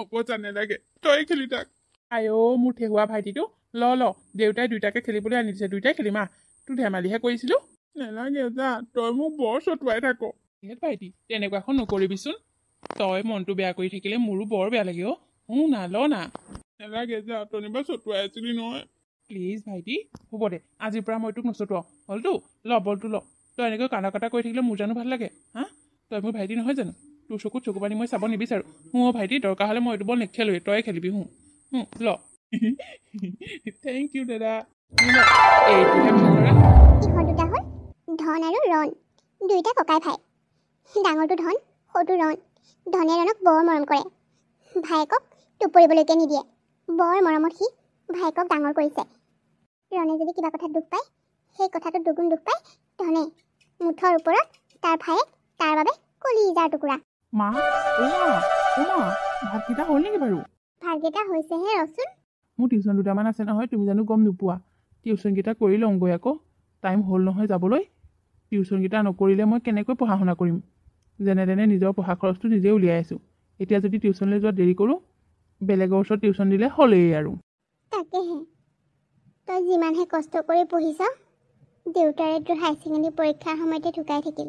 পইচা নালাগে তই খেলি থাক আইঅ মোৰ ঠেহুৱা ভাইটিটো ল দেউতাই দুইটাকে খেলিবলৈ আনি দিছে দুইটাই খেলিম তোৰ ধেমালিহে কৰিছিলো নালাগে যা তই মোক বৰ চতুৱাই থাক ভাইটি তেনেকুৱাখন নকৰিবিচোন তই মনটো বেয়া কৰি থাকিলে মোৰো বৰ বেয়া লাগে না ল না নালাগে যা তনিবা চতুৱাই আছিলি নহয় প্লিজ ভাইটি হ'ব দে আজিৰ পৰা মই তোক নচতুৱাওঁ হ'লতো ল বলটো ল তই এনেকৈ কান্দা কাটা কৰি থাকিলে মোৰ জানো ভাল লাগে তই মোৰ ভাইটি নহয় জানো তোৰ চকুত চকু পানী মই চাব নিবিচাৰোঁ ভাইটি দৰকাৰ হ'লে মই এইটো বল নেখেলোৱে তই খেলিবি ল থেংক ইউ দাদা এইটোহে ভালদৰে ইহঁত দুটা হ'ল ধন আৰু ৰণ দুইটা ককাই ভাই ডাঙৰটো ধন সৰুটো ৰণ ধনে ৰণক বৰ মৰম কৰে ভায়েকক টোপৰিবলৈকে নিদিয়ে বৰ মৰমত সি ভায়েকক ডাঙৰ কৰিছে ৰণে যদি কিবা কথাত দুখ পায় সেই কথাটো দুগুণ দুখ পায় ধনে মুঠৰ ওপৰত তাৰ ভায়েক তাৰ বাবে কলিজাৰ টুকুৰা মা ভাতকেইটা হ'ল নেকি বাৰু ভাতকেইটা হৈছেহে ৰচোন মোৰ টিউশ্যন দুটামান আছে নহয় তুমি জানো গম নোপোৱা টিউশ্যনকেইটা কৰি লওঁগৈ আকৌ টাইম হ'ল নহয় যাবলৈ টিউশ্যনকেইটা নকৰিলে মই কেনেকৈ পঢ়া শুনা কৰিম যেনে তেনে নিজৰ পঢ়া খৰচটো নিজে উলিয়াই আছোঁ এতিয়া যদি টিউশ্যনলৈ যোৱা দেৰি কৰোঁ বেলেগৰ ওচৰত টিউশ্যন দিলে হ'লেই আৰু তাকেহে তই যিমানহে কষ্ট কৰি পঢ়িছ দেউতাৰে তোৰ হায়াৰ ছেকেণ্ডেৰী পৰীক্ষাৰ সময়তে ঢুকাই থাকিল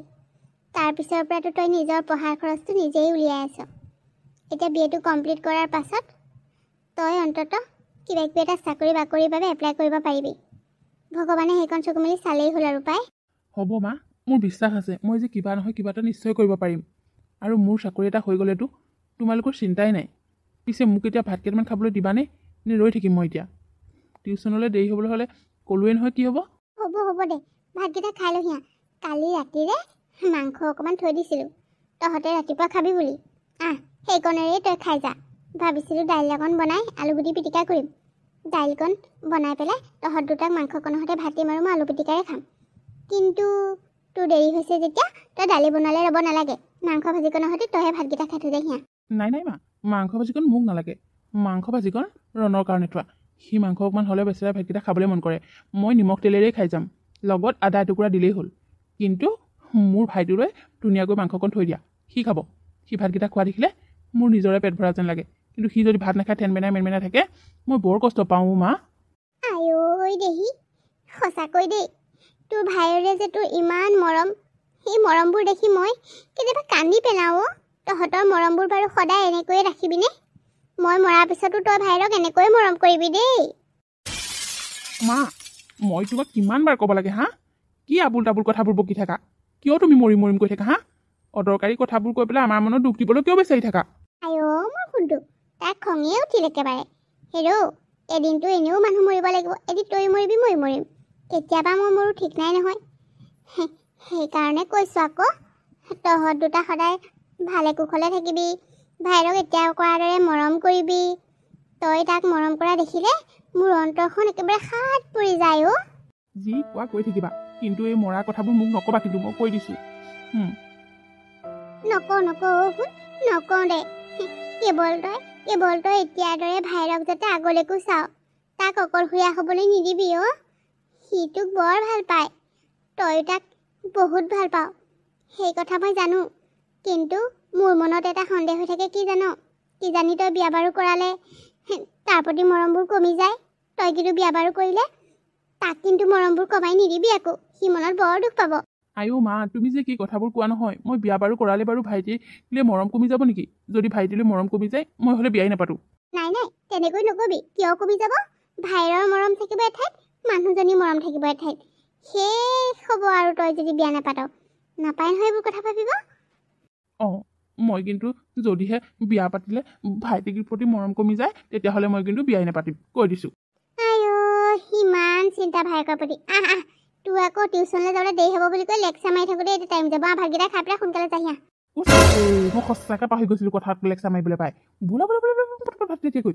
তাৰপিছৰ পৰাতো তই নিজৰ পঢ়াৰ খৰচটো নিজেই উলিয়াই আছ এতিয়া বি এটো কমপ্লিট কৰাৰ পাছত তই অন্ততঃ কিবা কিবি এটা চাকৰি বাকৰিৰ বাবে এপ্লাই কৰিব পাৰিবি ভগৱানে সেইকণ চকু মেলি চালেই হ'ল আৰু পাই হ'ব মা মোৰ বিশ্বাস আছে মই যে কিবা নহয় কিবা এটা নিশ্চয় কৰিব পাৰিম আৰু মোৰ চাকৰি এটা হৈ গ'লেতো তোমালোকৰ চিন্তাই নাই পিছে মোক এতিয়া ভাত কেইটামান খাবলৈ দিবানে নে ৰৈ থাকিম মই এতিয়া টিউশ্যনলৈ দেৰি হ'বলৈ হ'লে ক'লোৱে নহয় কি হ'ব হ'ব দে ভাতকেইটা খাই লহিয়া কালি ৰাতিৰে মাংস অকণমান থৈ দিছিলোঁ তহঁতে ৰাতিপুৱা খাবি বুলি সেইকণেৰেই তই খাই যা ভাবিছিলোঁ দাইল অকণ বনাই আলুগুটি পিটিকা কৰিম দাইলকণ বনাই পেলাই তহঁত দুটাক মাংসকণৰ সৈতে ভাত দিম আৰু মই আলু পিটিকাৰে খাম কিন্তু তোৰ দেৰি হৈছে যেতিয়া তই দালি বনালে ৰ'ব নালাগে মাংস ভাজিকণৰ সৈতে তইহে ভাতকেইটা খাই থৈ দে হিয়া নাই মা মাংস ভাজিকণ মোক নালাগে মাংস ভাজিকণ ৰণৰ কাৰণে থোৱা সি মাংস অকণমান হ'লে বেচেৰা ভাতকেইটা খাবলৈ মন কৰে মই নিমখ তেলেৰেই খাই যাম লগত আদা এটুকুৰা দিলেই হ'ল কিন্তু মোৰ ভাইটোলৈ ধুনীয়াকৈ মাংসকণ থৈ দিয়া সি খাব সি ভাতকেইটা খোৱা দেখিলে মোৰ নিজৰে পেট ভৰা যেন লাগে কিন্তু সি যদি ভাত নাখায় ঠেন মেনাই থাকে মই বৰ কষ্ট পাওঁ মা আঐ দেহি সঁচাকৈ দেই তোৰ ভাইৰে যে তোৰ ইমান মৰম সেই মৰমবোৰ দেখি মই কেতিয়াবা কান্দি পেলাওঁ তহঁতৰ মৰমবোৰ বাৰু সদায় এনেকৈয়ে ৰাখিবিনে মই মৰাৰ পিছতো তই ভাইৰক এনেকৈয়ে মৰম কৰিবি দেই মা মই তোমাক কিমান বাৰ ক'ব লাগে কি আবুল তাবুল কথাবোৰ বকি থাকা কিয় তুমি মৰিম কৈ থাকা অদৰকাৰী কথাবোৰ কৈ পেলাই আমাৰ মনত দুখ দিবলৈ কিয় বিচাৰি থাকা আইঅ মোৰ শুনটো তাক খঙেই উঠিল একেবাৰে হেৰৌ এদিনটো এনেও মানুহ মৰিব লাগিব এদিন তই মৰিবি মই মৰিম কেতিয়াবা মই মোৰো ঠিক নাই নহয় সেইকাৰণে কৈছোঁ আকৌ তহঁত দুটা সদায় ভালে কুশলে থাকিবি ভাইৰক এতিয়া কৰাৰ দৰে মৰম কৰিবি তই তাক মৰম কৰা দেখিলে মোৰ অন্তৰখন একেবাৰে সাত পৰি যায় যি কোৱা কৈ থাকিবা কিন্তু এই মৰা কথাবোৰ মোক নকবা কিন্তু মই কৈ দিছোঁ নকওঁ দে কেৱল তই এতিয়াৰ দৰে ভাইৰক যাতে আগলৈকো চাওঁ তাক অকলশৰীয়া হ'বলৈ নিদিবি সি তোক বৰ ভাল পায় তই তাক বহুত ভাল পাওঁ সেই কথা মই জানো কিন্তু মোৰ মনত এটা সন্দেহ হৈ থাকে কি জানো কিজানি তই বিয়া বাৰু কৰালে তাৰ প্ৰতি মৰমবোৰ কমি যায় তই কিন্তু বিয়া বাৰু কৰিলে তাক কিন্তু মৰমবোৰ কমাই নিদিবি আকৌ সি মনত বৰ দুখ পাব আইঅ মা তুমি যে কি কথাবোৰ কোৱা নহয় মই বিয়া বাৰু কৰালে বাৰু ভাইটিলৈ মৰম কমি যাব নেকি যদি ভাইটিলৈ মৰম কমি যায় মই হ'লে বিয়াই নাপাতো নাই তেনেকৈ নকবি কিয় কমি যাব ভাইৰৰ মৰম থাকিব এঠাইত মানুহজনী মৰম থাকিব এঠাইত শেষ হ'ব আৰু তই যদি বিয়া নাপাত নাপায় নহয় এইবোৰ কথা ভাবিব মই কিন্তু যদিহে বিয়া পাতিলে ভাইটিৰ প্ৰতি মৰম কমি যায় তেতিয়াহ'লে মই কিন্তু বিয়াই নাপাতিম কৈ দিছোঁ সিমান চিন্তা ভাইকৰ প্ৰতি তোৰ আকৌ টিউশ্যনলৈ যাবলৈ দেৰি হ'ব বুলি কৈ লেকচাৰ মাৰি থাকোঁতে এতিয়া টাইম যাব ভাতকেইটা খাই পেলাই সোনকালে যাহি মই সঁচাকৈ পাহৰি গৈছিলোঁ কথাত লেকচাৰ মাৰিবলৈ পাই বোলা তেতিয়া কৈ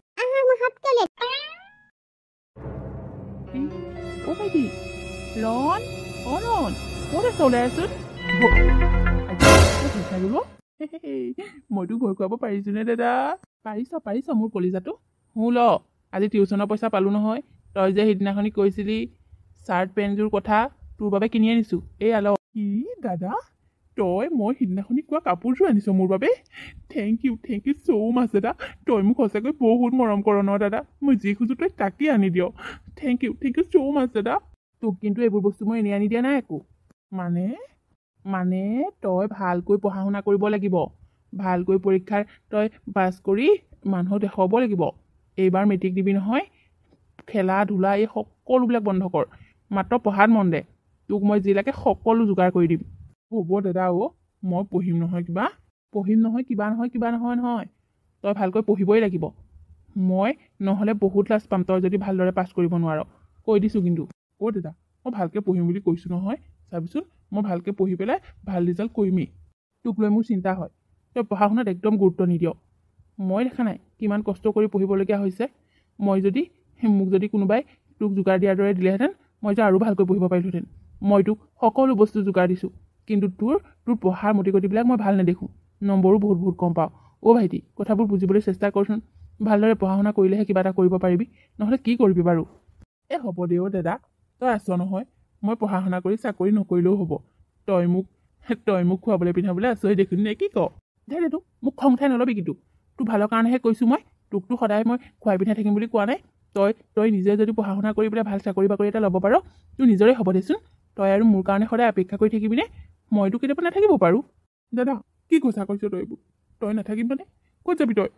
ভাইটি ৰণ ক'ত আছে ওলাইচোন মইতো ভয় খুৱাব পাৰিছোনে দাদা পাৰিছ মোৰ কলিজাটো ল আজি টিউশ্যনৰ পইচা পালোঁ নহয় তই যে সেইদিনাখনি কৈছিলি চাৰ্ট পেণ্টযোৰ কথা তোৰ বাবে কিনি আনিছোঁ এই আল কি দাদা তই মই সিদিনাখনি কোৱা কাপোৰযোৰ আনিছ মোৰ বাবে থেংক ইউ ছ' মাছ দাদা তই মোক সঁচাকৈ বহুত মৰম কৰ ন দাদা মই যি খোজো তই তাকেই আনি দিয় থেংক ইউ ছ' মাছ দাদা তোক কিন্তু এইবোৰ বস্তু মই এনেই আনি দিয়া নাই একো মানে মানে তই ভালকৈ পঢ়া শুনা কৰিব লাগিব ভালকৈ পৰীক্ষাৰ তই পাছ কৰি মানুহক দেখুৱাব লাগিব এইবাৰ মেট্ৰিক দিবি নহয় খেলা ধূলা এই সকলোবিলাক বন্ধ কৰ মাত্ৰ পঢ়াত মন দে তোক মই যি লাগে সকলো যোগাৰ কৰি দিম হ'ব দাদা মই পঢ়িম নহয় কিবা নহয় তই ভালকৈ পঢ়িবই লাগিব মই নহ'লে বহুত লাজ পাম তই যদি ভালদৰে পাছ কৰিব নোৱাৰ কৈ দিছোঁ কিন্তু দাদা মই ভালকৈ পঢ়িম বুলি কৈছোঁ নহয় চাবিচোন মই ভালকৈ পঢ়ি পেলাই ভাল ৰিজাল্ট কৰিমেই তোক লৈ মোৰ চিন্তা হয় তই পঢ়া শুনাত একদম গুৰুত্ব নিদিয় মই দেখা নাই কিমান কষ্ট কৰি পঢ়িবলগীয়া হৈছে মোক যদি কোনোবাই তোক যোগাৰ দিয়াৰ দৰে দিলেহেঁতেন মই যে আৰু ভালকৈ পঢ়িব পাৰিলোহেঁতেন মই তোক সকলো বস্তু যোগাৰ দিছোঁ কিন্তু তোৰ পঢ়াৰ মতিগতিবিলাক মই ভাল নেদেখোঁ নম্বৰো বহুত কম পাওঁ ভাইটি কথাবোৰ বুজিবলৈ চেষ্টা কৰচোন ভালদৰে পঢ়া শুনা কৰিলেহে কিবা এটা কৰিব পাৰিবি নহ'লে কি কৰিবি বাৰু হ'ব দে দাদা তই আছ নহয় মই পঢ়া শুনা কৰি চাকৰি নকৰিলেও হ'ব তই মোক খোৱাবলৈ পিন্ধাবলৈ আছই দেখোন নে কি ক দে তোক মোক খং উঠাই নল'বি কিন্তু তোৰ ভালৰ কাৰণেহে কৈছোঁ মই তোকতো সদায় মই খুৱাই পিন্ধাই থাকিম বুলি কোৱা নাই তই নিজে যদি পঢ়া শুনা কৰি পেলাই ভাল চাকৰি বাকৰি এটা ল'ব পাৰ তোৰ নিজৰে হ'ব দেচোন তই আৰু মোৰ কাৰণে সদায় অপেক্ষা কৰি থাকিবিনে মইতো কেতিয়াবা নাথাকিব পাৰোঁ দাদা কি কথা কৈছ তই এইবোৰ তই নাথাকিম মানে ক'ত যাবি তই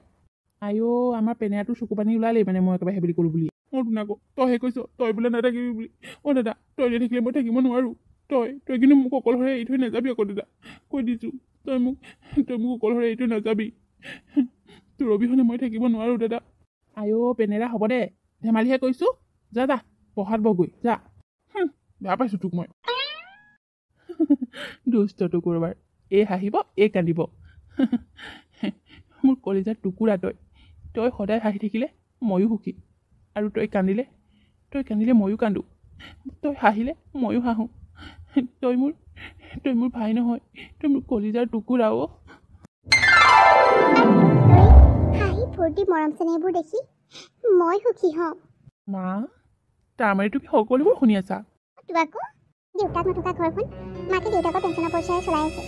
আমাৰ পেনেৰাটোৰ চকু পানী ওলালেই মানে মই একেবাৰে সেইবুলি ক'লোঁ বুলি মই শুনাকো তইহে কৈছ তই বোলে নাথাকিবি বুলি দাদা তই নাথাকিলে মই থাকিব নোৱাৰোঁ তই কিন্তু মোক অকলশৰে এৰি থৈ নাযাবি আকৌ দাদা কৈ দিছোঁ তই মোক অকলশৰে এৰি থৈ নাযাবি তোৰ অবিহনে মই থাকিব নোৱাৰোঁ দাদা পেনেৰা হ'ব দে ধেমালিহে কৈছোঁ যা পঢ়াত বগৈ যা বেয়া পাইছোঁ তোক মই দুষ্টটো কৰবাৰ এই হাঁহিব এই কান্দিব মোৰ কলিজাৰ টুকুৰা তই সদায় হাঁহি থাকিলে ময়ো সুখী আৰু তই কান্দিলে ময়ো কান্দো তই হাঁহিলে ময়ো হাঁহোঁ তই মোৰ ভাই নহয় তই মোৰ কলিজাৰ টুকুৰা হাঁহি ফূৰ্তি মৰম চেনেহবোৰ দেখি মই সুখী হওঁ মা তাৰমানে তুমি সকলোবোৰ শুনি আছা তোক আকৌ দেউতাক নথকা ঘৰখন মাকে দেউতাকৰ পেঞ্চনৰ পইচাৰে চলাই আছে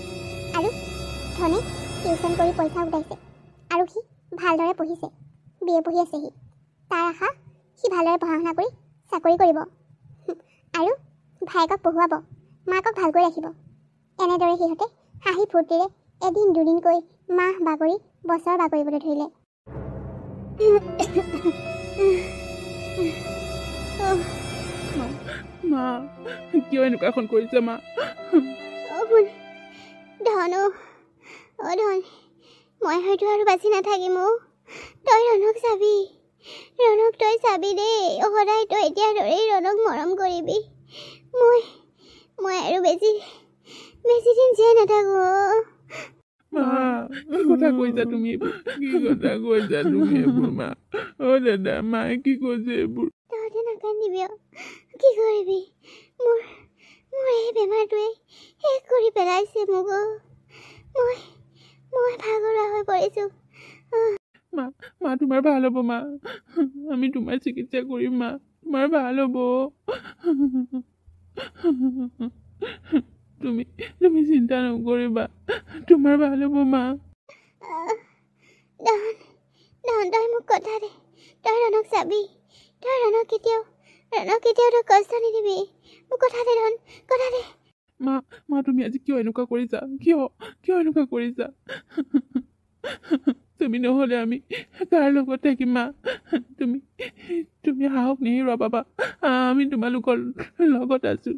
আৰু ধনে টিউচন কৰি পইচা উঠাইছে আৰু সি ভালদৰে পঢ়িছে BA পঢ়ি আছে তাৰ আশা সি ভালদৰে পঢ়া শুনা কৰি চাকৰি কৰিব আৰু ভায়েকক পঢ়ুৱাব মাকক ভালকৈ ৰাখিব এনেদৰে সিহঁতে হাঁহি ফূৰ্তিৰে এদিন দুদিনকৈ মাহ বাগৰি বছৰ বাগৰিবলৈ ধৰিলে মা কিয় এনেকুৱাখন কৰিছে মা ধন মই হয়তো আৰু বাচি নাথাকিম তই ৰণক চাবি দেই সদায় তই এতিয়া দৰেই ৰণক মৰম কৰিবি মই আৰু বেছি দিন জীয়াই নাথাকো মা কি কথা কৈছা তুমি এইবোৰ মা দাদা মায়ে কি কৈছে এইবোৰ তহঁতে নাকান্দিবি কি কৰিবি মোৰ এই বেমাৰটোৱে শেষ কৰি পেলাইছে মোক মই ভাগৰুৱা হৈ পৰিছোঁ মা তোমাৰ ভাল হ'ব মা আমি তোমাৰ চিকিৎসা কৰিম মা তোমাৰ ভাল হ'ব তুমি চিন্তা নকৰিবা তোমাৰ ভাল হ'ব মা তই মোক কথা দে তই ৰণক চাবি তই ৰণক কেতিয়াও তই কষ্ট নিদিবি মোক কথা দে ধন কথা দে মা তুমি আজি কিয় এনেকুৱা কৰিছা কিয় এনেকুৱা কৰিছা তুমি নহ'লে আমি কাৰ লগত থাকিম মা তুমি সাহস নেহেৰুৱা বাবা আমি তোমালোকৰ লগত আছোঁ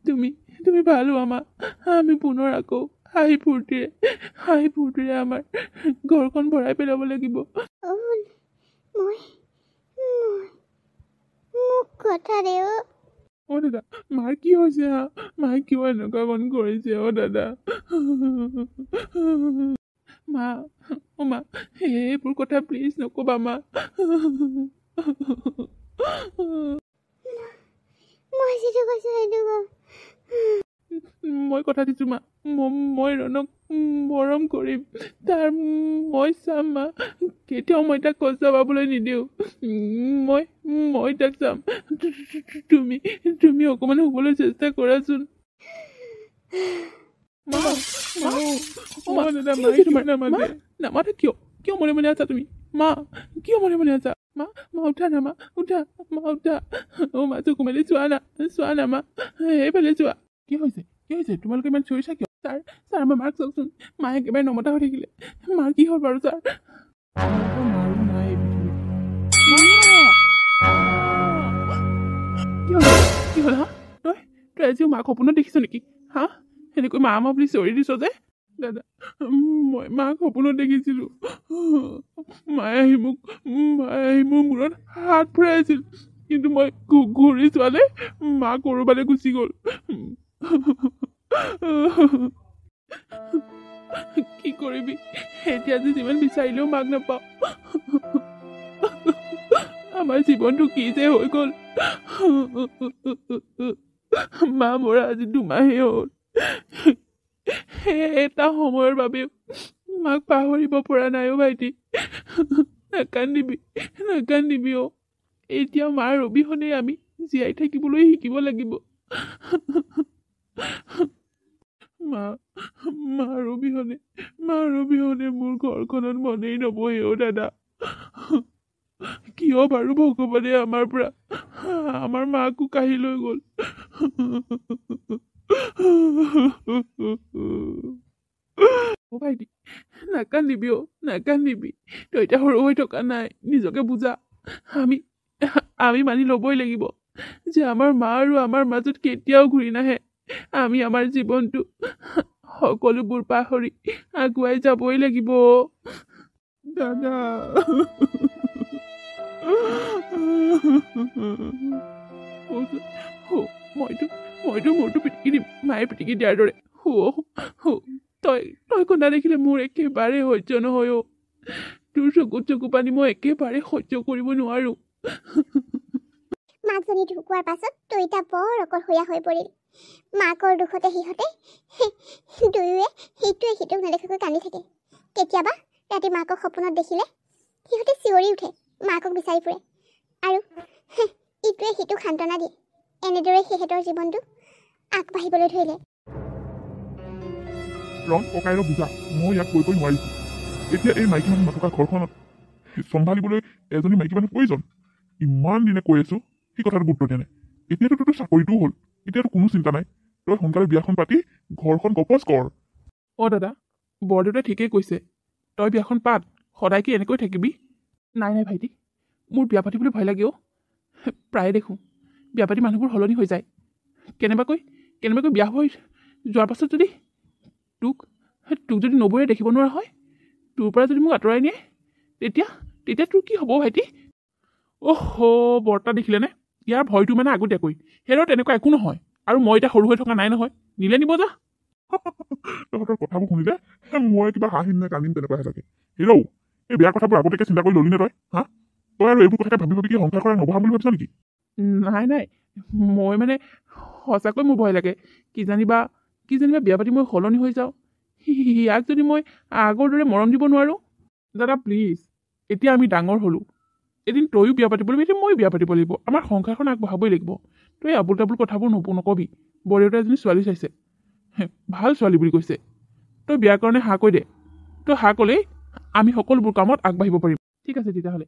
তুমি ভাল হোৱা মা আমি পুনৰ আকৌ হাঁহি ফূৰ্তিৰে আমাৰ ঘৰখন ভৰাই পেলাব লাগিব মোক কথা দে দাদা মাৰ কি হৈছে মায়ে কিয় এনেকুৱাখন কৰিছে দাদা মা এইবোৰ কথা প্লিজ নক'বা মা মই যিটো কৈছোঁ সেইটো মই কথা দিছোঁ মা মই ৰণক মৰম কৰিম মই চাম মা কেতিয়াও মই তাক কষ্ট পাবলৈ নিদিওঁ মই তাক চাম তুমি অকণমান শুবলৈ চেষ্টা কৰাচোন মা মা মা দাদা মায়ে তোমাৰ নামাতে নামাতে কিয় মনে মনে আছা তুমি মা কিয় মনে মনে আছা মা মা উঠা না মা উঠা মা চকু মেলি চোৱা না মা এইফালে চোৱা কি হৈছে তোমালোকে ইমান চিঞৰিছা কিয় ছাৰ আমাৰ মাক চাওকচোন মায়ে একেবাৰে নমতা হৈ থাকিলে মাৰ কি হ'ল বাৰু ছাৰ মাৰো নাই কি হ'ল হা তই আজিও মাক সপোনত দেখিছ নেকি হা সেনেকৈ মা বুলি চিঞৰি দিছ যে দাদা মই মাক সপোনত দেখিছিলোঁ মায়ে আহি মোৰ মূৰত হাত ফুৰাই আছিল কিন্তু মই ঘূৰি চোৱালে মা ক'ৰবালৈ গুচি গ'ল কি কৰিবি এতিয়া যে যিমান বিচাৰিলেও মাক নাপাওঁ আমাৰ জীৱনটো কি যে হৈ গ'ল মা মৰা আজি 2 মাহেই হ'ল এটা সময়ৰ বাবেও মাক পাহৰিব পৰা নাই অ' ভাইটি নাকান্দিবি অ' এতিয়া মাৰ অবিহনে আমি জীয়াই থাকিবলৈ শিকিব লাগিব মাৰ অবিহনে মোৰ ঘৰখনত মনেই নবহে অ' দাদা কিয় বাৰু ভগৱানে আমাৰ পৰা আমাৰ মাকো কাঢ়ি লৈ গ'ল অ' ভাইটি নাকান্দিবি তই এতিয়া সৰু হৈ থকা নাই নিজকে বুজা আমি মানি ল'বই লাগিব যে আমাৰ মা আৰু আমাৰ মাজত কেতিয়াও ঘূৰি নাহে আমি আমাৰ জীৱনটো সকলোবোৰ পাহৰি আগুৱাই যাবই লাগিব দাদা মইতো মূৰটো পিটিকি দিম মায়ে পিটিকি দিয়াৰ দৰে তই কন্দা দেখিলে মোৰ একেবাৰে সহ্য নহয় অ' তোৰ চকু পানী মই একেবাৰে সহ্য কৰিব নোৱাৰো মাকজনী ঢুকোৱাৰ পাছত তই এতিয়া বৰ অকলশৰীয়া হৈ পৰিল মাকৰ দুখতে সিহঁতে দুয়োৱে সিটোক নেদেখাকৈ কান্দি থাকে কেতিয়াবা ৰাতি মাকক সপোনত দেখিলে সিহঁতে চিঞৰি উঠে মাকক বিচাৰি ফুৰে আৰু ইটোৱে সিটোক সান্তনা দিয়ে এনেদৰে সিহঁতৰ জীৱনটো আগবাঢ়িবলৈ ধৰিলে ককাইৰ বুজা মই ইয়াক কৈ নোৱাৰিছোঁ এতিয়া এই মাইকী মানুহ নথকা ঘৰখনত চম্ভালিবলৈ এজনী মাইকী মানুহ প্ৰয়োজন ইমান দিনে কৈ আছো সি কথাটো গুৰুত্ব দিয়া নাই এতিয়াতো তোৰ চাকৰিটোও হ'ল এতিয়াতো কোনো চিন্তা নাই তই সোনকালে বিয়াখন পাতি ঘৰখন গপচ কৰ অ' দাদা বৰদেউতাই ঠিকেই কৈছে তই বিয়াখন পাত সদায় কি এনেকৈ থাকিবি নাই ভাইটি মোৰ বিয়া পাতিবলৈ ভয় লাগে অ' প্ৰায়ে দেখোঁ বিয়া পাতি মানুহবোৰ সলনি হৈ যায় কেনেবাকৈ বিয়া হৈ যোৱাৰ পাছত যদি তোক যদি নবৌয়ে দেখিব নোৱাৰা হয় তোৰ পৰা যদি মোক আঁতৰাই নিয়ে তেতিয়া তোৰ কি হ'ব ভাইটি বৰ্তা দেখিলেনে ইয়াৰ ভয়টো মানে আগতীয়াকৈ সেইদৰে তেনেকুৱা একো নহয় আৰু মই এতিয়া সৰু হৈ থকা নাই নহয় নিব যা তহঁতৰ কথাবোৰ শুনিলে মই কিবা হাঁহিম নে কান্দিম তেনেকুৱাহে লাগে হেৰৌ এই বেয়া কথাবোৰ আগতীয়াকৈ চিন্তা কৰি ল'লি নে তই আৰু এইবোৰ কথাকে ভাবি কি সংসাৰ কৰা নবহাম বুলি ভাবিছ নেকি নাই মই মানে সঁচাকৈ মোৰ ভয় লাগে কি জানিবা বিয়া পাতি মই সলনি হৈ যাওঁ ইয়াক যদি মই আগৰ দৰে মৰম দিব নোৱাৰোঁ দাদা প্লিজ এতিয়া আমি ডাঙৰ হ'লোঁ এদিন তয়ো বিয়া পাতিব লাগিব এতিয়া মই বিয়া পাতিব লাগিব আমাৰ সংসাৰখন আগবঢ়াবই লাগিব তই আবুল তাবুল কথাবোৰ নকবি বৰদেউতাই এজনী ছোৱালী চাইছে ভাল ছোৱালী বুলি কৈছে তই বিয়াৰ কাৰণে হাঁ কৈ দে তই হাঁ ক'লেই আমি সকলোবোৰ কামত আগবাঢ়িব পাৰিম ঠিক আছে তেতিয়াহ'লে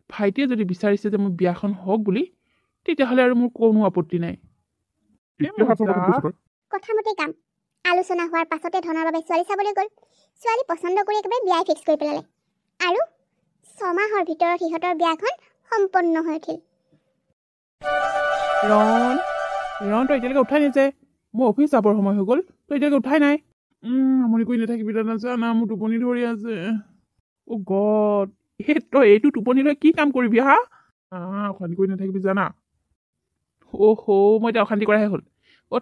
ভাইটিয়ে যদি বিচাৰিছে যে মোৰ বিয়াখন হওক বুলি তেতিয়াহ'লে আৰু মোৰ কোনো আপত্তি নাই কথামতে কাম আলোচনা হোৱাৰ পাছতে ধনৰ বাবে ছোৱালী চাবলৈ গ'ল ছোৱালী পচন্দ কৰি একেবাৰে বিয়াই ফিক্স কৰি পেলালে আৰু 6 মাহৰ ভিতৰত সিহঁতৰ বিয়াখন সম্পন্ন হৈ উঠিল ৰণ তই এতিয়ালৈকে উঠাই নাই যে মোৰ অফিচ যাবৰ সময় হৈ গ'ল তই এতিয়ালৈকে উঠাই নাই আমনি কৰি নাথাকিবি দাদা জানা মোৰ টোপনি ধৰি আছে অ' গড তই এইটো টোপনি লৈ কি কাম কৰিবি হা অশান্তি কৰি নাথাকিবি জানা মই এতিয়া অশান্তি কৰাহে হ'ল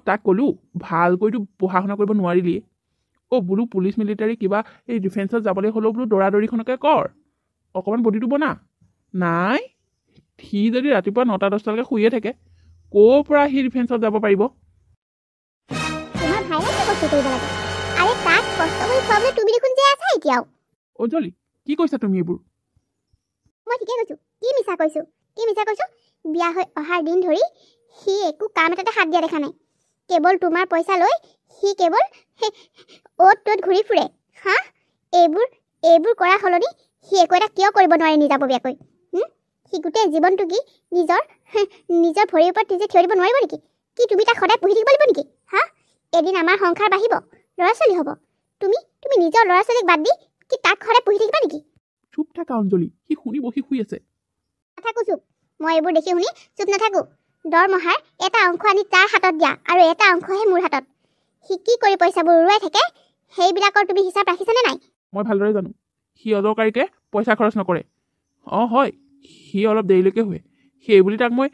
তাক ক'লোঁ ভালকৈতো পঢ়া শুনা কৰিব নোৱাৰিলিয়ে বোলো পুলিচ মিলিটাৰী কিবা এই ডিফেন্সত যাবলৈ হ'লেও বোলো দৌৰাদৌৰিখনকে কৰ অকণমান বডিটো বনা নাই সি যদি ৰাতিপুৱা 9-10টালৈকে শুইয়ে থাকে ক'ৰ পৰা সি ডিফেন্সত যাব পাৰিব অঞ্জলি কি কৈছা তুমি এইবোৰ মই ঠিকে কৈছোঁ কি মিছা কৈছোঁ বিয়া হৈ অহাৰ দিন ধৰি সি একো কাম এটাতে হাত দিয়া দেখা নাই কেৱল তোমাৰ পইচা লৈ সি কেৱল অ'ত ত'ত ঘূৰি ফুৰে হা এইবোৰ কৰা সলনি সি একো এটা কিয় কৰিব নোৱাৰে নিজাববীয়াকৈ সি গোটেই জীৱনটো কি নিজৰ ভৰিৰ ওপৰত নিজে থিয় দিব নোৱাৰিব নেকি কি তুমি তাক সদায় পুহি থাকিব লাগিব নেকি হা এদিন আমাৰ সংসাৰ বাঢ়িব ল'ৰা ছোৱালী হ'ব তুমি নিজৰ ল'ৰা ছোৱালীক বাদ দি কি তাক সদায় পুহি থাকিবা নেকি চুপ থাকা অঞ্জলি সি শুনি বহি শুই আছে নাথাকো চুপ মই এইবোৰ দেখি শুনি চুপ নাথাকো দৰমহাৰ এটা অংশ আনি তাৰ হাতত দিয়া আৰু এটা অংশহে মোৰ হাতত সি কি কৰি পইচাবোৰ উৰুৱাই থাকে সেইবিলাকৰ তুমি হিচাপ ৰাখিছানে নাই মই ভালদৰে জানো সি অদৰকাৰীকে পইচা খৰচ নকৰে অঁ হয় সি অলপ দেৰিলৈকে শুৱে সেই বুলি তাক মই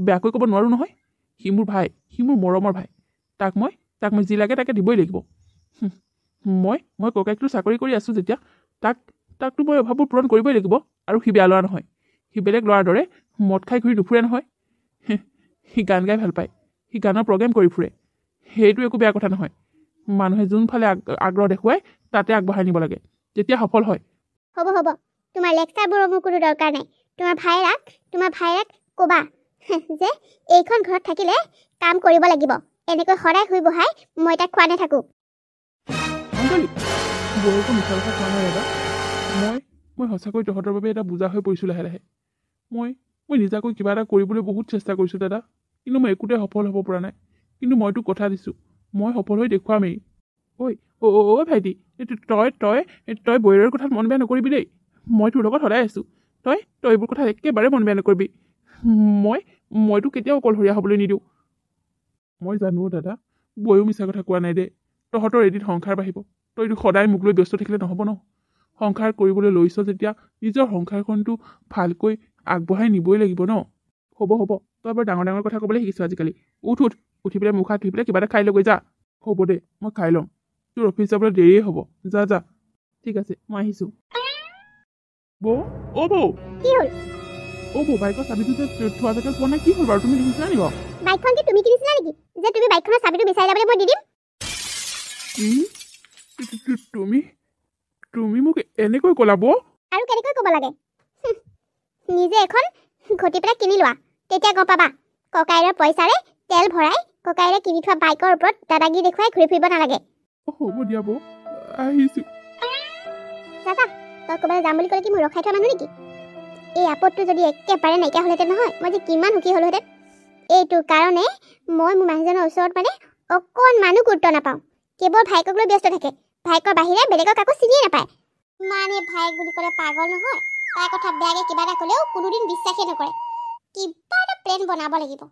বেয়াকৈ ক'ব নোৱাৰোঁ নহয় সি মোৰ ভাই সি মোৰ মৰমৰ ভাই তাক মই যি লাগে তাকে দিবই লাগিব মই ককাইকটো চাকৰি কৰি আছোঁ যেতিয়া তাকতো মই অভাৱবোৰ পূৰণ কৰিবই লাগিব আৰু সি বেয়া ল'ৰা নহয় সি বেলেগ ল'ৰাৰ দৰে মদ খাই ঘূৰি নুফুৰে নহয় সি গান গাই ভাল পায় সি গানৰ প্ৰগ্ৰেম কৰি ফুৰে সেইটো একো বেয়া কথা নহয় মানুহে যোনফালে আগ্ৰহ দেখুৱাই তাতে আগবঢ়াই নিব লাগে তেতিয়া সফল হয় হ'ব তোমাৰ লেকচাৰবোৰৰ মোৰ কোনো দৰকাৰ নাই তোমাৰ ভাইৰাক ক'বা যে এইখন ঘৰত থাকিলে কাম কৰিব লাগিব এনেকৈ সদায় শুই বহাই মই তাক খোৱা নাথাকোঁ অঞ্জলি বৌকো মিছা কথা কোৱা নাই দাদা মই সঁচাকৈ তহঁতৰ বাবে এটা বুজা হৈ পৰিছোঁ লাহে লাহে মই নিজাকৈ কিবা এটা কৰিবলৈ বহুত চেষ্টা কৰিছোঁ দাদা কিন্তু মই একোতে সফল হ'ব পৰা নাই কিন্তু মই তোক কথা দিছোঁ মই সফল হৈ দেখুৱামেই ঐ ভাইটি তই বৈৰৰ কথাত মন বেয়া নকৰিবি দেই মই তোৰ লগত সদায় আছোঁ তই এইবোৰ কথাত একেবাৰে মন বেয়া নকৰিবি মইতো কেতিয়াও অকলশৰীয়া হ'বলৈ নিদিওঁ মই জানো দাদা বৈও মিছা কথা কোৱা নাই দে তহঁতৰ এদিন সংসাৰ বাঢ়িব তইতো সদায় মোক লৈ ব্যস্ত থাকিলে নহ'ব ন সংসাৰ কৰিবলৈ লৈছ যেতিয়া নিজৰ সংসাৰখনটো ভালকৈ আগবঢ়াই নিবই লাগিব ন হ'ব তই বৰ ডাঙৰ কথা ক'বলৈ শিকিছোঁ আজিকালি উঠি পেলাই মুখ হাত ধুই পেলাই কিবা এটা খাই লৈ গৈ যা হ'ব দে মই খাই ল'ম তোৰ অফিচ যাবলৈ দেৰিয়ে হ'ব যা ঠিক আছে মই আহিছোঁ বৌ কি হ'ল বৌ বাইকৰ চাবিটো যে থোৱা জেগাত পোৱা নাই কি হ'ল বাৰু তুমি দেখিছিলা নি বাৰু বাইকখন কি তুমি কিনিছিলা নেকি যে তুমি বাইকখনৰ চাবিটো বিচাৰি যাবলৈ মই দি দিম তুমি মোক এনেকৈ ক'লা বৌ আৰু কেনেকৈ ক'ব লাগে নিজে এখন ঘটি পেলাই কিনি লোৱা তেতিয়া গম পাবা ককাইৰৰ পইচাৰে তেল ভৰাই ককাইৰে কিনি থোৱা বাইকৰ ওপৰত দাদাগিৰি দেখুৱাই ঘূৰি ফুৰিব নালাগে হ'ব দিয়া বৌ আহিছোঁ চাচা তই ক'ৰবালৈ যাম বুলি ক'লে কি মই ৰখাই থোৱা মানুহ নেকি এই আপদটো যদি একেবাৰে নাইকিয়া হ'লহেঁতেন নহয় মই যে কিমান সুখী হ'লোহেঁতেন এইটোৰ কাৰণে মই মোৰ মানুহজনৰ ওচৰত মানে অকণমানো গুৰুত্ব নাপাওঁ কেৱল ভাইকক লৈ ব্যস্ত থাকে ভাইকৰ বাহিৰে বেলেগক কাকো চিনিয়ে নাপায় মানে ভাইক বুলি ক'লে পাগল নহয় তাই কথা বেয়াকৈ কিবা এটা ক'লেও কোনোদিন বিশ্বাসেই নকৰে কিবা এটা প্লেন বনাব লাগিব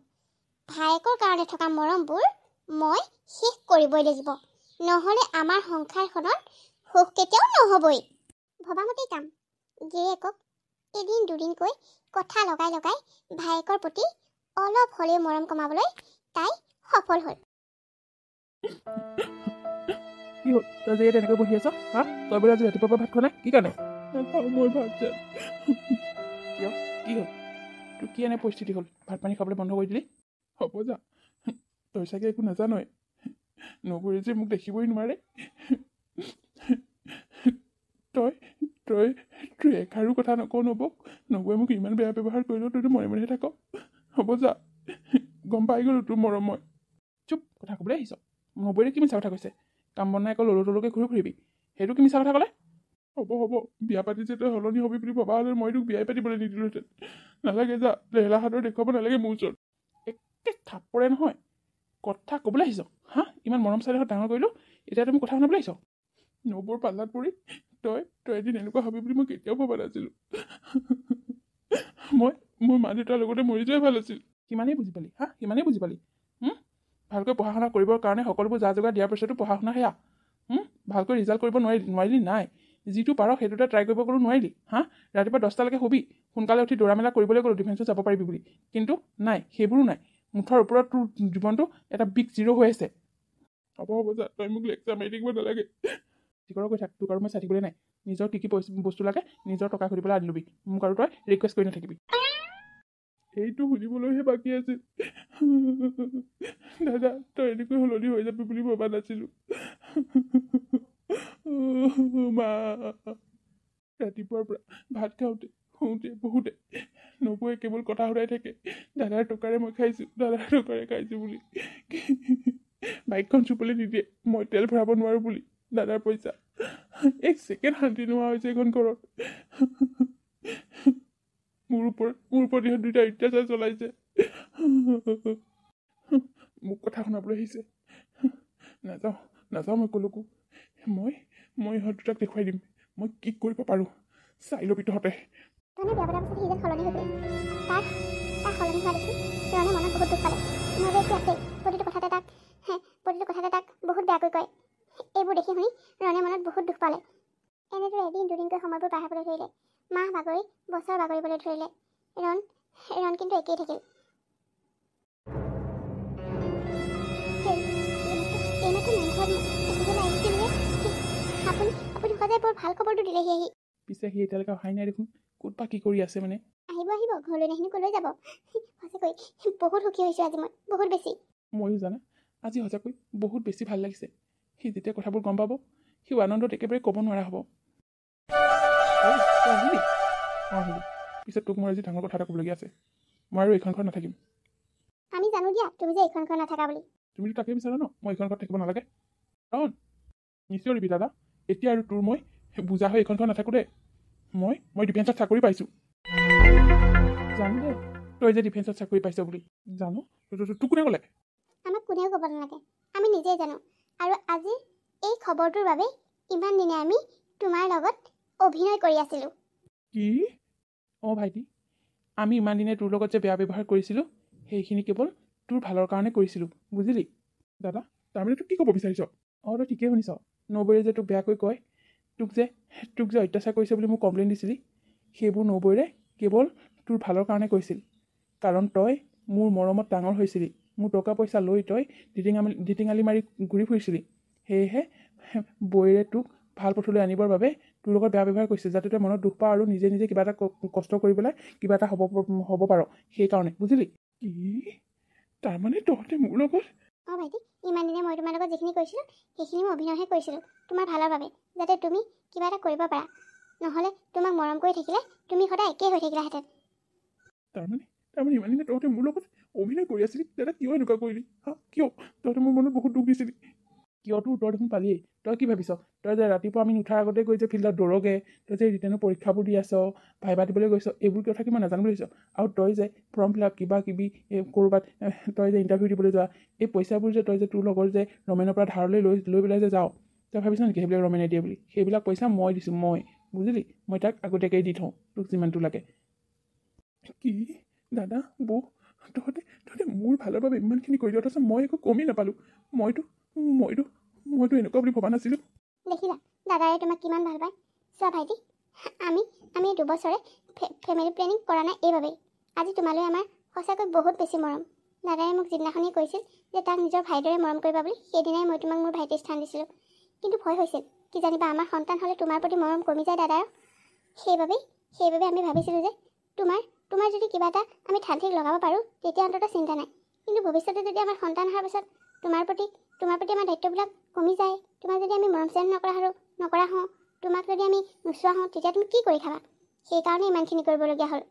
ভাইকৰ কাৰণে থকা মৰমবোৰ মই শেষ কৰিবই লাগিব নহ'লে আমাৰ সংসাৰখনত সুখ কেতিয়াও নহ'বই ভবামতেই কাম গিৰিয়েকক এদিন দুদিনকৈ কথা লগাই ভাইকৰ প্ৰতি অলপ হ'লেও মৰম কমাবলৈ তাই সফল হ'ল কি হ'ল তই যে তেনেকৈ বহি আছ হা তই বোলে আজি ৰাতিপুৱাৰ পৰা ভাত খোৱা নাই কি কাৰণে মই ভাত কিয় কি হ'ল তোৰ কি এনে পৰিস্থিতি হ'ল ভাত পানী খাবলৈ বন্ধ কৰি দিলি হ'ব যা তই চাগে একো নাজানই নবৌয়ে যে মোক দেখিবই নোৱাৰে তই এষাৰো কথা নকওঁ নবৌয়ে মোক ইমান বেয়া ব্যৱহাৰ কৰিলেও তইতো মনে থাক হ'ব যা গম পাই গ'লো তোৰ মৰম মই চুপ কথা ক'বলৈ আহিছ নবৌয়ে কি মিছা কথা কৈছে কাম বনাই আকৌ ললোকে ঘূৰি ফুৰিবি সেইটো কি মিছা কথা ক'লে হ'ব বিয়া পাতি যে তই সলনি হবি বুলি ভবা হ'লে মই তোক বিয়াই পাতিবলৈ নিদিলোহেঁতেন নালাগে যা লেহেলা হাতৰ দেখুৱাব নালাগে মোৰ ওচৰত একে থাপৰে নহয় কথা ক'বলৈ আহিছ হা ইমান মৰম চাইডত ডাঙৰ কৰিলোঁ এতিয়া তুমি কথা শুনাবলৈ আহিছ নবৌৰ পাল্লাত পৰি তই এদিন এনেকুৱা হবি বুলি মই কেতিয়াও ভবা নাছিলোঁ মোৰ মা দেউতাৰ লগতে মৰি যোৱাই ভাল আছিল সিমানেই বুজি পালি ভালকৈ পঢ়া শুনা কৰিবৰ কাৰণে সকলোবোৰ যা যোগাৰ দিয়াৰ পিছতো পঢ়া শুনা সেয়া ভালকৈ ৰিজাল্ট কৰিব নোৱাৰিলি নাই যিটো পাৰ সেইটোতে ট্ৰাই কৰিব গ'লো নোৱাৰিলি হা ৰাতিপুৱা 10টালৈকে শুবি সোনকালে উঠি দৌৰা মেলা কৰিবলৈ গ'লো ডিফেন্সত যাব পাৰিবি বুলি কিন্তু নাই সেইবোৰো নাই মুঠৰ ওপৰত তোৰ জীৱনটো এটা বিগ জিৰ' হৈ আছে হ'ব যা তই মোক লেকচাৰ মাৰি থাকিব নালাগে ঠিকৰ কৈ থাক তোক আৰু মই চাই থাকিবলৈ নাই নিজৰ কি বস্তু লাগে নিজৰ টকা ঘূৰি পেলাই আনি ল'বি মোক আৰু তই ৰিকুৱেষ্ট কৰি নাথাকিবি সেইটো শুনিবলৈহে বাকী আছিল দাদা তই এনেকৈ সলনি হৈ যাবি বুলি ভবা নাছিলোঁ মা ৰাতিপুৱাৰ পৰা ভাত খাওঁতে শুওঁতে বহুতে নবৌয়ে কেৱল কথা শুনাই থাকে দাদাৰ টকাৰে মই খাইছোঁ বুলি বাইকখন চুবলৈ নিদিয়ে মই তেল ভৰাব নোৱাৰোঁ বুলি দাদাৰ পইচা এক ছেকেণ্ড শান্তি নোহোৱা হৈছে এইখন ঘৰত মোৰ ওপৰত ইহঁত দুটা অত্যাচাৰ চলাইছে মোক কথা শুনাবলৈ আহিছে নাযাওঁ মই ক'লৈকো মই ইহঁত দুটাক দেখুৱাই দিম মই কি কৰিব পাৰোঁ চাই ল'বি তহঁতে ৰনে বিয়া পতাৰ পিছত সি যেন সলনি হৈ গ'ল তাৰ সলনি হোৱা দেখি ৰনে মনত বহুত দুখ পালে মই যে আছে প্ৰতিটো কথাতে তাক বহুত বেয়াকৈ কয় এইবোৰ দেখি শুনি ৰনে মনত বহুত দুখ পালে এনেদৰে এদিন দুদিনকৈ সময়বোৰ পাৰ হ'বলৈ ধৰিলে মাহ বাগৰি বছৰ বাগৰিবলৈ ধৰিলে ৰন কিন্তু একেই থাকিল আপুনি সদায় বৰ ভাল খবৰটো দিলেহি আহি পিছে সি এতিয়ালৈকে অহাই নাই দেখোন ক'ত বা কি কৰি আছে মানে আহিব ঘৰলৈ নাহিনো ক'লৈ যাব সঁচাকৈ বহুত সুখী হৈছোঁ আজি মই বহুত বেছি ময়ো জানা আজি সঁচাকৈ বহুত বেছি ভাল লাগিছে সি যেতিয়া কথাবোৰ গম পাব সি আনন্দত একেবাৰে ক'ব নোৱাৰা হ'ব আহিলি পিছত তোক মোৰ আজি ডাঙৰ কথা এটা ক'বলগীয়া আছে মই আৰু এইখন ঘৰত নাথাকিম আমি জানো দিয়া তুমি যে এইখন ঘৰত নাথাকা বুলি তুমিতো তাকে বিচাৰা ন মই এইখন ঘৰত থাকিব নালাগে কাৰণ নিশ্চয় দিবি দাদা এতিয়া আৰু তোৰ মই বুজা হৈ এইখন ঘৰত নাথাকোঁ দেই মই ডিফেন্সত চাকৰি পাইছোঁ জানো দে তই যে ডিফেন্সত চাকৰি পাইছ বুলি জানো তোক কোনে ক'লে আমাক কোনেও ক'ব নালাগে আমি নিজেই জানো আৰু আজি এই খবৰটোৰ বাবে ইমান দিনে আমি তোমাৰ লগত অভিনয় কৰি আছিলোঁ কি অঁ ভাইটি আমি ইমান দিনে তোৰ লগত যে বেয়া ব্যৱহাৰ কৰিছিলোঁ সেইখিনি কেৱল তোৰ ভালৰ কাৰণে কৰিছিলোঁ বুজিলি দাদা তাৰমানে তোক কি ক'ব বিচাৰিছ অঁ তই ঠিকেই শুনিছ নবৌৰে যে তোক বেয়াকৈ কয় তোক যে অত্যাচাৰ কৰিছে বুলি মোক কমপ্লেইন দিছিলি সেইবোৰ নবৌৰে কেৱল তোৰ ভালৰ কাৰণে কৈছিল কাৰণ তই মোৰ মৰমত ডাঙৰ হৈছিলি মোৰ টকা পইচা লৈ তই দিটিঙালি মাৰি ঘূৰি ফুৰিছিলি সেয়েহে বৌৰে তোক ভাল পথলৈ আনিবৰ বাবে তোৰ লগত বেয়া ব্যৱহাৰ কৰিছিল যাতে তই মনত দুখ পাৱ আৰু নিজে কিবা এটা কষ্ট কৰি পেলাই কিবা এটা হ'ব পাৰ সেইকাৰণে বুজিলি কি তাৰমানে তহঁতে মোৰ লগত অঁ ভাইটি ইমান দিনে মই তোমাৰ লগত যিখিনি কৰিছিলোঁ সেইখিনি মই অভিনয়হে কৰিছিলোঁ তোমাৰ ভালৰ বাবে যাতে তুমি কিবা এটা কৰিব পাৰা নহ'লে তোমাক মৰম কৰি থাকিলে তুমি সদায় একেই হৈ থাকিলাহেঁতেন তাৰমানে ইমান দিনে তহঁতে মোৰ লগত অভিনয় কৰি আছিলি দাদা কিয় এনেকুৱা কৰিলি হা কিয় তহঁতে মোৰ মনত বহুত দুখ দিছিলি কিয়তো উত্তৰ দেখোন পালিয়েই তই কি ভাবিছ তই যে ৰাতিপুৱা আমি নুঠাৰ আগতে গৈ যে ফিল্ডত দৌৰগে তই যে ৰিটেনৰ পৰীক্ষাবোৰ দি আছ ভাইবা দিবলৈ গৈছ এইবোৰ কথা কি মই নাজানো বুলি ভাবিছ আৰু তই যে ফৰ্ম ফিল আপ কিবা কিবি ক'ৰবাত তই যে ইণ্টাৰভিউ দিবলৈ যোৱা এই পইচাবোৰ যে তই যে তোৰ লগৰ যে ৰমেনৰ পৰা ধাৰলৈ লৈ পেলাই যে যাওঁ তই ভাবিছ নেকি সেইবিলাক ৰমেনে দিয়ে বুলি সেইবিলাক পইচা মই দিছোঁ মই বুজিলি মই তাক আগতীয়াকৈ দি থওঁ তোক যিমানটো লাগে কি দাদা বৌ তহঁতে মোৰ ভালৰ বাবে ইমানখিনি কৰি দিয় তাৰপিছত মই একো কমেই নাপালোঁ মইতো এনেকুৱা বুলি ভবা নাছিলোঁ দেখিলা দাদাৰে তোমাক কিমান ভাল পায় চোৱা ভাইটি আমি 2 বছৰে ফেমিলি প্লেনিং কৰা নাই এইবাবেই আজি তোমালৈ আমাৰ সঁচাকৈ বহুত বেছি মৰম দাদাই মোক যিদিনাখনেই কৈছিল যে তাক নিজৰ ভাইদৰে মৰম কৰিবা বুলি সেইদিনাই মই তোমাক মোৰ ভাইটিৰ স্থান দিছিলোঁ কিন্তু ভয় হৈছিল কি জানিবা আমাৰ সন্তান হ'লে তোমাৰ প্ৰতি মৰম কমি যায় দাদাৰ সেইবাবে আমি ভাবিছিলোঁ যে তোমাৰ যদি কিবা এটা আমি ঠান ঠিক লগাব পাৰোঁ তেতিয়া অন্ততঃ চিন্তা নাই কিন্তু ভৱিষ্যতে যদি আমাৰ সন্তান হোৱাৰ পিছত তোমাৰ প্ৰতি আমাৰ দায়িত্ববিলাক কমি যায় তোমাক যদি আমি মৰম চেনেহ নকৰা হওঁ তোমাক যদি আমি নোচোৱা হওঁ তেতিয়া তুমি কি কৰি খাবা সেইকাৰণে ইমানখিনি কৰিবলগীয়া হ'ল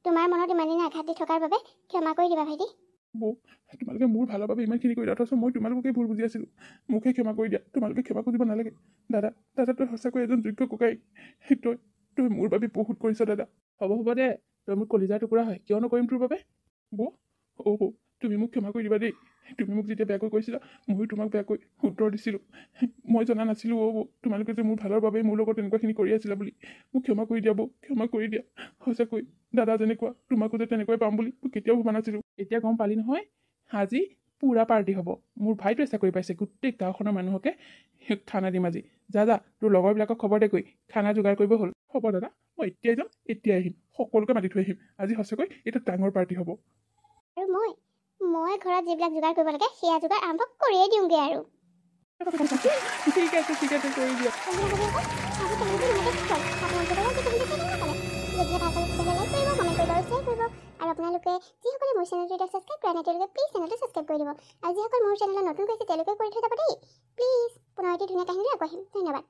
তোমাৰ মনত ইমান দিনে আঘাত দি থকাৰ বাবে ক্ষমা কৰি দিবা ভাইটি বৌ তোমালোকে মোৰ ভালৰ বাবে ইমানখিনি কৰি দিয়া অথচ মই তোমালোকে ভুল বুজি আছিলোঁ মোকে ক্ষমা কৰি দিয়া তোমালোকে ক্ষমা কৰিব নালাগে দাদা তই সঁচাকৈ এজন যোগ্য ককাই তই মোৰ বাবে বহুত কৰিছ দাদা হ'ব দে তই মোৰ কলিজাৰ টুকুৰা হয় কিয় নকৰিম তোৰ বাবে বৌ তুমি মোক ক্ষমা কৰি দিবা দেই তুমি মোক যেতিয়া বেয়াকৈ কৈছিলা ময়ো তোমাক বেয়াকৈ উত্তৰ দিছিলোঁ মই জনা নাছিলোঁ বৌ তোমালোকে যে মোৰ ভালৰ বাবে মোৰ লগত এনেকুৱাখিনি কৰি আছিলা বুলি মোক ক্ষমা কৰি দিয়া বৌ ক্ষমা কৰি দিয়া সঁচাকৈ দাদা যেনেকুৱা তোমাকো যে তেনেকুৱাই পাম বুলি মই কেতিয়াও ভবা নাছিলোঁ এতিয়া গম পালি নহয় আজি পুৰা পাৰ্টি হ'ব মোৰ ভাইটোৱে চাকৰি পাইছে গোটেই গাঁওখনৰ মানুহকে খানা দিম আজি যা তোৰ লগৰবিলাকক খবৰ দে গৈ খানা যোগাৰ কৰিব হ'ল হ'ব দাদা মই এতিয়াই যাম এতিয়াই আহিম সকলোকে মাতি থৈ আহিম আজি সঁচাকৈ এটা ডাঙৰ পাৰ্টি হ'ব আৰু মই ঘৰত যিবিলাক যোগাৰ কৰিব লাগে সেয়া যোগাৰ আৰম্ভ কৰিয়ে দিওঁগৈ আৰু ঠিক আছে কৰি দিয়া আৰু আপোনালোকে যিসকলে মোৰ চেনেলটো এতিয়া ছাবস্ক্ৰাইব কৰা নাই তেওঁলোকে প্লিজ চেনেলটো ছাবস্ক্ৰাইব কৰি দিব আৰু যিসকল মোৰ চেনেলত নতুন কৈছে তেওঁলোকে কৰি থৈ যাব দেই প্লিজ পুনৰ এটি ধুনীয়া কাহিনী আকৌ আহিম ধন্যবাদ